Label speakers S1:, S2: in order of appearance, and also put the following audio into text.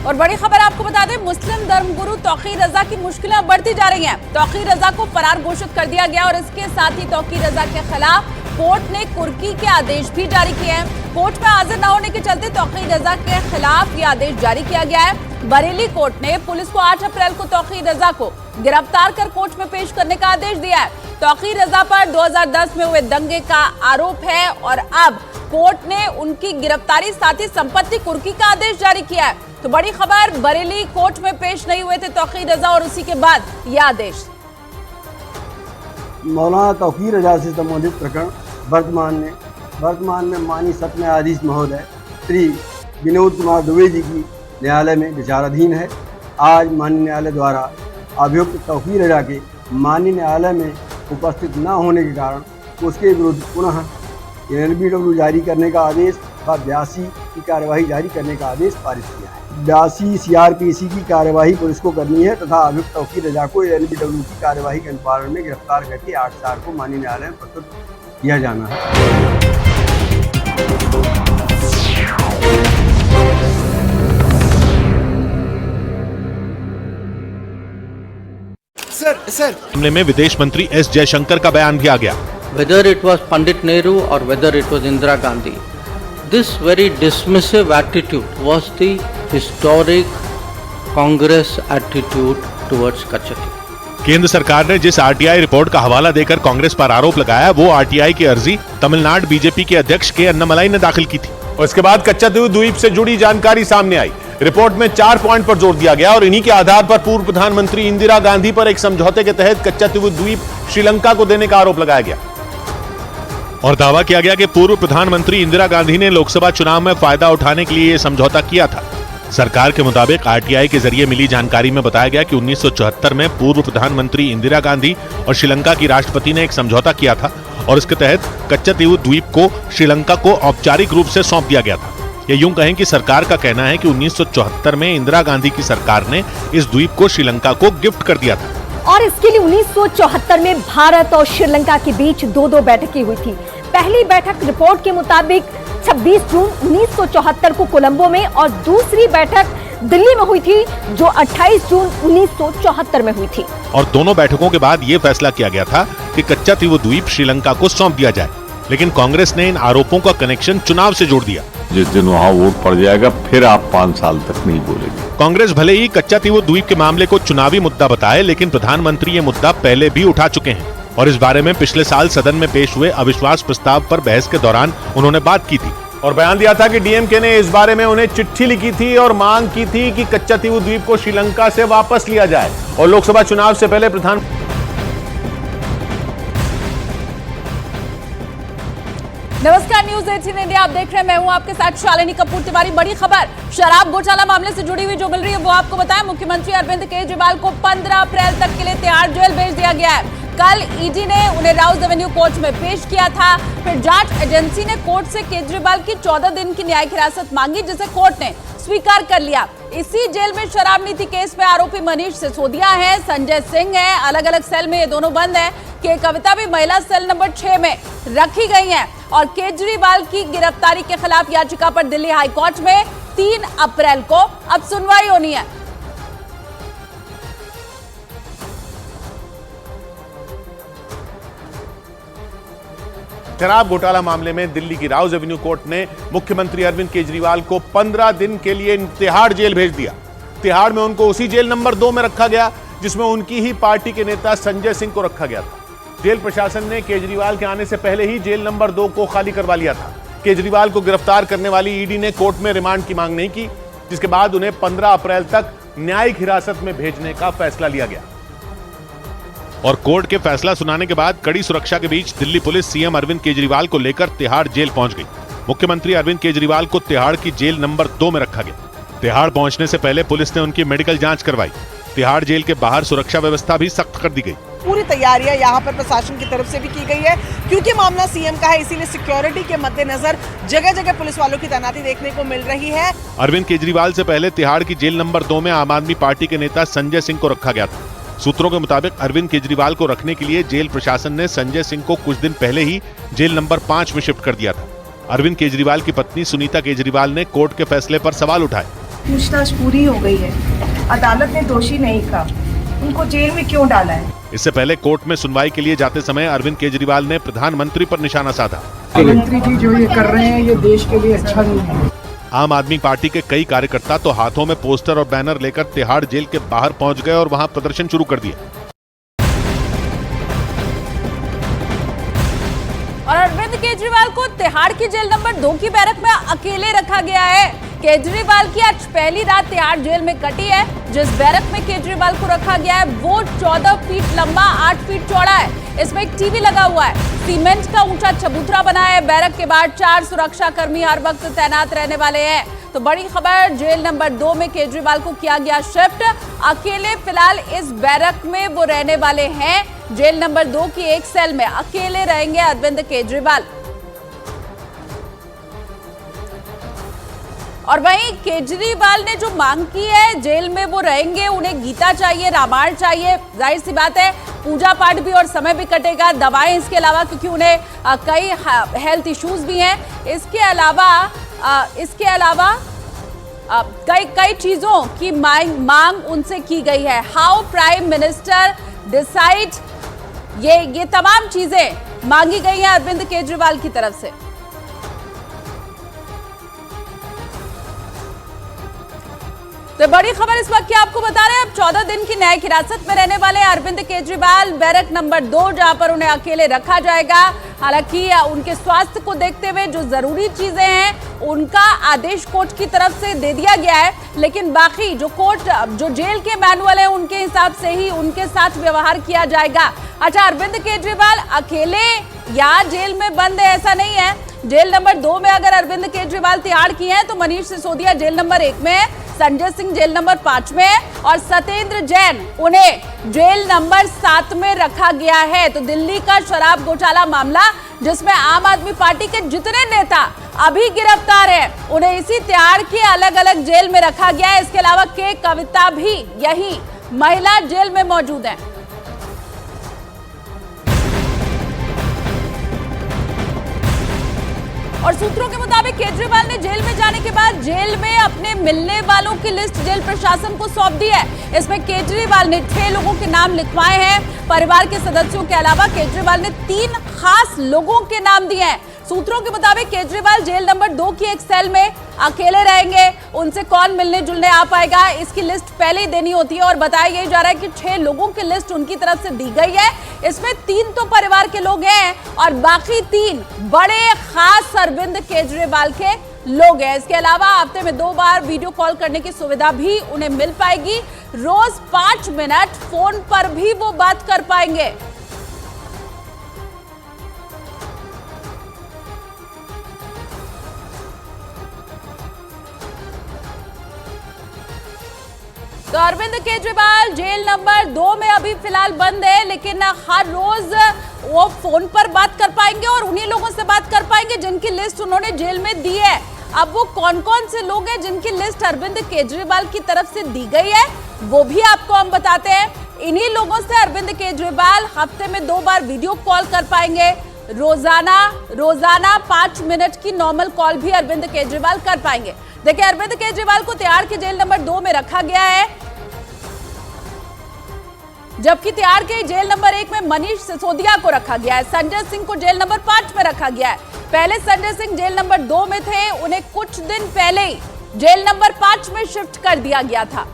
S1: और बड़ी खबर आपको बता दें, मुस्लिम धर्मगुरु तौकीर रजा की मुश्किलें बढ़ती जा रही हैं। तौकीर रजा को फरार घोषित कर दिया गया और इसके साथ ही तौकीर रजा के खिलाफ कोर्ट ने कुर्की के आदेश भी जारी किए हैं। कोर्ट में हाजिर न होने के चलते तौकीर रजा के खिलाफ ये आदेश जारी किया गया है। बरेली कोर्ट ने पुलिस को 8 अप्रैल को तौकीर रजा को गिरफ्तार कर कोर्ट में पेश करने का आदेश दिया है। तौकीर रजा पर 2010 में हुए दंगे का आरोप है और अब कोर्ट ने उनकी गिरफ्तारी साथ ही संपत्ति कुर्की का आदेश जारी किया है। तो बड़ी खबर, बरेली कोर्ट में पेश नहीं हुए थे तौकीर रजा और उसी के बाद यह आदेश।
S2: मौलाना तौकीर रजा से संबंधित प्रकरण वर्तमान में माननीय सत्र न्यायाधीश महोदय श्री विनोद कुमार दुबे जी की न्यायालय में विचाराधीन है। आज माननीय न्यायालय द्वारा अभियुक्त तौकीर रजा के माननीय न्यायालय में उपस्थित न होने के कारण उसके विरुद्ध पुनः NBW जारी करने का आदेश व 82 की कार्यवाही जारी करने का आदेश पारित किया है। 82 CRPC की कार्यवाही पुलिस को करनी है तथा अभियुक्त तौकीर रजा को NBW की कार्यवाही के अनुपालन में गिरफ्तार करके 8 चार को माननीय न्यायालय में प्रस्तुत किया जाना है।
S3: सर मामले में विदेश मंत्री S जयशंकर का बयान भी आ गया।
S4: Whether it was Pandit Nehru or whether it was Indira Gandhi, this very dismissive attitude was the historic Congress attitude towards Kachati.
S3: केंद्र सरकार ने जिस RTI रिपोर्ट का हवाला देकर कांग्रेस पर आरोप लगाया, वो RTI की अर्जी तमिलनाडु बीजेपी के अध्यक्ष के अन्नामलाई ने दाखिल की थी। और इसके बाद कच्चातीव द्वीप से जुड़ी जानकारी सामने आई। रिपोर्ट में 4 पॉइंट पर जोर दिया गया और इन्हीं के आधार पर पूर्व प्रधानमंत्री इंदिरा गांधी पर एक समझौते के तहत कच्चातीव द्वीप श्रीलंका को देने का आरोप लगाया गया और दावा किया गया कि पूर्व प्रधानमंत्री इंदिरा गांधी ने लोकसभा चुनाव में फायदा उठाने के लिए यह समझौता किया था। सरकार के मुताबिक RTI के जरिए मिली जानकारी में बताया गया कि 1974 में पूर्व प्रधानमंत्री इंदिरा गांधी और श्रीलंका की राष्ट्रपति ने एक समझौता किया था और इसके तहत कच्चातीव द्वीप को श्रीलंका को औपचारिक रूप से सौंप दिया गया था। ये यूं कहें कि सरकार का कहना है कि 1974 में इंदिरा गांधी की सरकार ने इस द्वीप को श्रीलंका को गिफ्ट कर दिया था
S5: और इसके लिए 1974 में भारत और श्रीलंका के बीच 2 बैठकें हुई थी। पहली बैठक रिपोर्ट के मुताबिक 26 जून 1974 को कोलंबो में और दूसरी बैठक दिल्ली में हुई थी जो 28 जून 1974 में हुई थी।
S3: और दोनों बैठकों के बाद ये फैसला किया गया था कि कच्चातीव द्वीप श्रीलंका को सौंप दिया जाए, लेकिन कांग्रेस ने इन आरोपों का कनेक्शन चुनाव से जोड़ दिया।
S6: जिस दिन वहाँ वोट पड़ जाएगा फिर आप 5 साल तक नहीं बोलेंगे।
S3: कांग्रेस भले ही कच्चातीव द्वीप के मामले को चुनावी मुद्दा बताए, लेकिन प्रधानमंत्री ये मुद्दा पहले भी उठा चुके हैं और इस बारे में पिछले साल सदन में पेश हुए अविश्वास प्रस्ताव पर बहस के दौरान उन्होंने बात की थी और बयान दिया था कि DMK ने इस बारे में उन्हें चिट्ठी लिखी थी और मांग की थी कि कच्चातीव द्वीप को श्रीलंका से वापस लिया जाए और लोकसभा चुनाव से पहले
S1: नमस्कार, न्यूज 18 इंडिया आप देख रहे हैं। मैं हूं आपके साथ शालिनी कपूर तिवारी। बड़ी खबर, शराब घोटाला मामले से जुड़ी हुई जो मिल रही है वो आपको बताएं। मुख्यमंत्री अरविंद केजरीवाल को 15 अप्रैल तक के लिए तिहाड़ जेल भेज दिया गया है। कल ED ने उन्हें राउज एवेन्यू कोर्ट में पेश किया था। फिर जांच एजेंसी ने कोर्ट से केजरीवाल की 14 दिन की न्यायिक हिरासत मांगी, जिसे कोर्ट ने स्वीकार कर लिया। इसी जेल में शराब नीति केस में आरोपी मनीष सिसोदिया है, संजय सिंह है, अलग अलग सेल में ये दोनों बंद है। के कविता भी महिला सेल नंबर 6 में रखी गई है और केजरीवाल की गिरफ्तारी के खिलाफ याचिका पर दिल्ली हाई कोर्ट में 3 अप्रैल को अब सुनवाई होनी है।
S3: शराब घोटाला मामले में दिल्ली की राउज एवेन्यू कोर्ट ने मुख्यमंत्री अरविंद केजरीवाल को 15 दिन के लिए तिहाड़ जेल भेज दिया। तिहाड़ में उनको उसी जेल नंबर 2 में रखा गया जिसमें उनकी ही पार्टी के नेता संजय सिंह को रखा गया था। जेल प्रशासन ने केजरीवाल के आने से पहले ही जेल नंबर 2 को खाली करवा लिया था। केजरीवाल को गिरफ्तार करने वाली ED ने कोर्ट में रिमांड की मांग नहीं की, जिसके बाद उन्हें 15 अप्रैल तक न्यायिक हिरासत में भेजने का फैसला लिया गया और कोर्ट के फैसला सुनाने के बाद कड़ी सुरक्षा के बीच दिल्ली पुलिस CM अरविंद केजरीवाल को लेकर तिहाड़ जेल पहुंच गई। मुख्यमंत्री अरविंद केजरीवाल को तिहाड़ की जेल नंबर 2 में रखा गया। तिहाड़ पहुंचने से पहले पुलिस ने उनकी मेडिकल जांच करवाई। तिहाड़ जेल के बाहर सुरक्षा व्यवस्था भी सख्त कर दी गई।
S7: पूरी तैयारियां यहाँ पर प्रशासन की तरफ से भी की गई है, क्योंकि मामला CM का है, इसीलिए सिक्योरिटी के मद्देनजर जगह जगह पुलिस वालों की तैनाती देखने को मिल रही है।
S3: अरविंद केजरीवाल से पहले तिहाड़ की जेल नंबर 2 में आम आदमी पार्टी के नेता संजय सिंह को रखा गया था। सूत्रों के मुताबिक अरविंद केजरीवाल को रखने के लिए जेल प्रशासन ने संजय सिंह को कुछ दिन पहले ही जेल नंबर 5 में शिफ्ट कर दिया था। अरविंद केजरीवाल की पत्नी सुनीता केजरीवाल ने कोर्ट के फैसले पर सवाल उठाए।
S8: पूछताछ पूरी हो गई है। अदालत ने दोषी नहीं कहा, उनको जेल में क्यों डाला है?
S3: इससे पहले कोर्ट में सुनवाई के लिए जाते समय अरविंद केजरीवाल ने प्रधानमंत्री पर निशाना साधा।
S9: मंत्री जी जो ये कर रहे हैं ये देश के लिए अच्छा नहीं है।
S3: आम आदमी पार्टी के कई कार्यकर्ता तो हाथों में पोस्टर और बैनर लेकर तिहाड़ जेल के बाहर पहुंच गए और वहां प्रदर्शन शुरू कर दिया।
S1: और अरविंद केजरीवाल को तिहाड़ की जेल नंबर 2 की बैरक में अकेले रखा गया है। केजरीवाल की आज पहली रात तिहाड़ जेल में कटी है। जिस बैरक में केजरीवाल को रखा गया है वो 14 फीट लंबा, 8 फीट चौड़ा है। इसमें एक टीवी लगा हुआ है। सीमेंट का ऊंचा चबूतरा बना है। बैरक के बाहर 4 सुरक्षा कर्मी हर वक्त तैनात रहने वाले हैं। तो बड़ी खबर, जेल नंबर 2 में केजरीवाल को किया गया शिफ्ट। अकेले फिलहाल इस बैरक में वो रहने वाले हैं। जेल नंबर 2 की एक सेल में अकेले रहेंगे अरविंद केजरीवाल। और वहीं केजरीवाल ने जो मांग की है, जेल में वो रहेंगे, उन्हें गीता चाहिए, रामायण चाहिए। जाहिर सी बात है पूजा पाठ भी और समय भी कटेगा, दवाएं इसके अलावा, क्योंकि उन्हें कई हेल्थ इश्यूज भी हैं। इसके अलावा कई चीजों की मांग उनसे की गई है। हाउ प्राइम मिनिस्टर डिसाइड, ये तमाम चीजें मांगी गई हैं अरविंद केजरीवाल की तरफ से। तो बड़ी खबर इस वक्त की आपको बता रहे हैं, अब 14 दिन की न्यायिक हिरासत में रहने वाले अरविंद केजरीवाल बैरक नंबर 2, जहां पर उन्हें अकेले रखा जाएगा। हालांकि उनके स्वास्थ्य को देखते हुए जो जरूरी चीजें हैं उनका आदेश कोर्ट की तरफ से दे दिया गया है, लेकिन बाकी जो जेल के मैनुअल है उनके हिसाब से ही उनके साथ व्यवहार किया जाएगा। अच्छा, अरविंद केजरीवाल अकेले या जेल में बंद है ऐसा नहीं है। जेल नंबर 2 में अगर अरविंद केजरीवाल तिहाड़ की हैं तो मनीष सिसोदिया जेल नंबर 1 में है, संजय सिंह जेल नंबर 5 में है और सत्येंद्र जैन उन्हें जेल नंबर 7 में रखा गया है। तो दिल्ली का शराब घोटाला मामला, जिसमें आम आदमी पार्टी के जितने नेता अभी गिरफ्तार हैं, उन्हें इसी तिहाड़ के अलग अलग जेल में रखा गया है। इसके अलावा के कविता भी यही महिला जेल में मौजूद है। और सूत्रों के मुताबिक केजरीवाल ने जेल में जाने के बाद जेल में अपने मिलने वालों की लिस्ट जेल प्रशासन को सौंप दी है। इसमें केजरीवाल ने 6 लोगों के नाम लिखवाए हैं। परिवार के सदस्यों के अलावा केजरीवाल ने 3 खास लोगों के नाम दिए हैं। सूत्रों के मुताबिक केजरीवाल जेल नंबर 2 की एक सेल में अकेले रहेंगे। उनसे कौन मिलने जुलने आ पाएगा, इसकी लिस्ट पहले ही देनी होती है। और बताया यही जा रहा है कि 6 लोगों की लिस्ट उनकी तरफ से दी गई है। इसमें 3 तो परिवार के लोग हैं और बाकी 3 बड़े खास अरविंद केजरीवाल के लोग हैं। इसके अलावा हफ्ते में 2 बार वीडियो कॉल करने की सुविधा भी उन्हें मिल पाएगी। रोज 5 मिनट फोन पर भी वो बात कर पाएंगे। तो अरविंद केजरीवाल जेल नंबर 2 में अभी फिलहाल बंद है, लेकिन हर रोज वो फोन पर बात कर पाएंगे और उन्हीं लोगों से बात कर पाएंगे जिनकी लिस्ट उन्होंने जेल में दी है। अब वो कौन कौन से लोग हैं जिनकी लिस्ट अरविंद केजरीवाल की तरफ से दी गई है, वो भी आपको हम बताते हैं। इन्हीं लोगों से अरविंद केजरीवाल हफ्ते में 2 बार वीडियो कॉल कर पाएंगे। रोजाना 5 मिनट की नॉर्मल कॉल भी अरविंद केजरीवाल कर पाएंगे। देखिए, अरविंद केजरीवाल को तिहाड़ के जेल नंबर 2 में रखा गया है, जबकि तिहाड़ के जेल नंबर 1 में मनीष सिसोदिया को रखा गया है। संजय सिंह को जेल नंबर 5 में रखा गया है। पहले संजय सिंह जेल नंबर 2 में थे, उन्हें कुछ दिन पहले ही जेल नंबर 5 में शिफ्ट कर दिया गया था।